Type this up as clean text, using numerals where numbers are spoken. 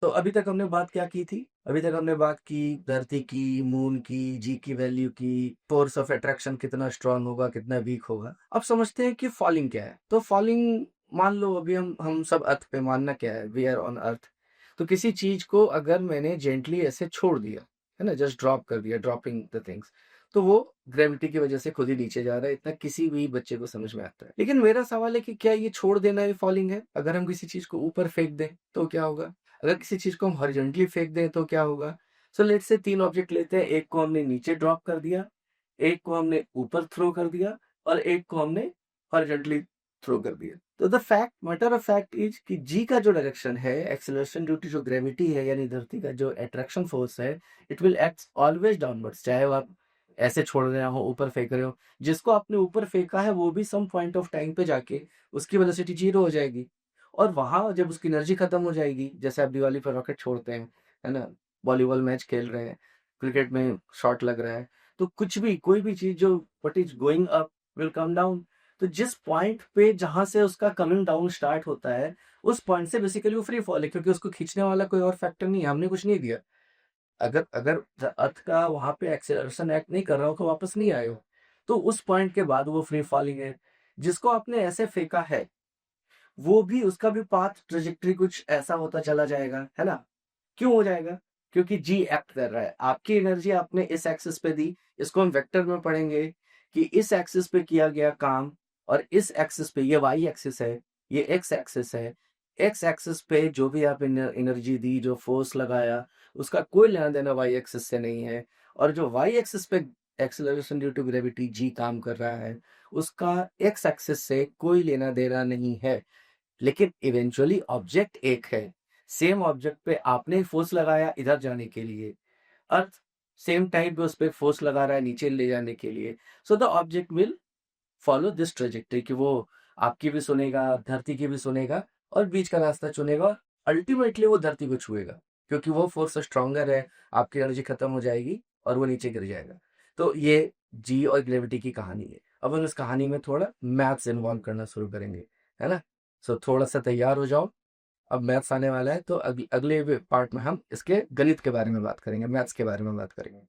तो अभी तक हमने बात क्या की थी? अभी तक हमने बात की धरती की, मून की, जी की वैल्यू की, फ़ोर्स ऑफ अट्रैक्शन कितना स्ट्रॉन्ग होगा, कितना वीक होगा। अब समझते हैं कि फॉलिंग क्या है? तो फॉलिंग मान लो अभी हम सब अर्थ पे मानना क्या है? We are on earth. तो किसी चीज़ को अगर मैंने जेंटली ऐसे छोड़ दिया, है ना? जस्ट ड्रॉप कर दिया, ड्रॉपिंग द थिंग्स, तो वो ग्रेविटी की वजह से खुद ही नीचे जा रहा है, इतना किसी भी बच्चे को समझ में आता है। लेकिन मेरा सवाल है कि क्या ये छोड़ देना ही फॉलिंग है? अगर हम किसी चीज़ को ऊपर फेंक दें, तो क्या होगा? अगर किसी चीज़ को हम हॉरिज़ॉन्टली फेंक दें तो क्या होगा? सो लेट्स से 3 ऑब्जेक्ट लेते हैं, एक को हमने नीचे ड्रॉप कर दिया, एक को हमने ऊपर थ्रो कर दिया और एक को हमने हॉरिज़ॉन्टली थ्रो कर दिया। तो the fact matter of fact is कि जी का जो डायरेक्शन है, एक्सेलरेशन ड्यू टू जो ग्रेविटी है यानी धरती का जो अट्रैक्शन फ़ोर्स है, it will act always downwards, चाहे वो आप ऐसे छोड़ रहे हो, ऊपर फेंक रहे हो। जिसको आपने ऊपर फेंका है वो भी सम पॉइंट ऑफ टाइम पे जाके उसकी वेलोसिटी 0 हो जाएगी। और वहाँ जब उसकी एनर्जी खत्म हो जाएगी, जैसे आप दिवाली पे रॉकेट छोड़ते हैं, है ना? वॉलीबॉल मैच खेल रहे हैं, क्रिकेट में शॉट लग रहा है, तो कुछ भी कोई भी चीज़ जो what is going up will come down. तो जिस पॉइंट पे जहाँ से उसका कमिंग डाउन स्टार्ट होता है, उस पॉइंट से बेसिकली वो फ्री फॉल है क्योंकि उसको खींचने वाला कोई और फैक्टर नहीं है, हमने कुछ नहीं दिया। अगर अगर द अर्थ का वहाँ पे एक्सेलरेशन एक्ट नहीं कर रहा हो तो वापस नहीं आए हो। तो उस पॉइंट के बाद वो फ्री फॉलिंग है। जिसको आपने ऐसे फेंका है वो भी उसका भी पाथ ट्रैजेक्टरी कुछ ऐसा होता चला जाएगा, है ना? क्यों हो जाएगा? क्योंकि जी एक्ट कर रहा है। आपकी एनर्जी आपने इस एक्सिस पे दी, इसको हम वेक्टर में पढ़ेंगे कि इस एक्सिस पे किया गया काम और इस एक्सिस पे ये वाई एक्सिस है, ये एक्स एक्सिस है। एक्स एक्सिस पे जो भी आप एनर्जी दी, जो फोर्स लगाया, उसका कोई लेना-देना वाई एक्सिस से नहीं है और जो वाई एक्सिस पे acceleration due to gravity G काम कर रहा है, उसका एक्स एक्सिस से कोई लेना-देना नहीं है। लेकिन इवेंचुअली ऑब्जेक्ट एक है। सेम ऑब्जेक्ट पे आपने फोर्स लगाया इधर जाने के लिए, अर्थ सेम टाइम पे उस पे फोर्स लगा रहा है नीचे ले जाने के लिए। So the object will follow this trajectory कि वो आपकी भी सुनेगा, धरती की भी सुनेगा और बीच का रास्ता चुनेगा। अल्टीमेटली वो धरती को छुएगा क्योंकि वो फोर्स स्ट्रॉन्गर है, आपकी एनर्जी खत्म हो जाएगी और वो नीचे गिर जाएगा। तो ये जी और ग्रेविटी की कहानी है। अब हम इस कहानी में थोड़ा मैथ्स इन्वॉल्व करना शुरू करेंगे, है ना? सो थोड़ा-सा तैयार हो जाओ, अब मैथ्स आने वाला है तो अगले पार्ट में हम इसके गणित के बारे में बात करेंगे, मैथ्स के बारे में बात करेंगे।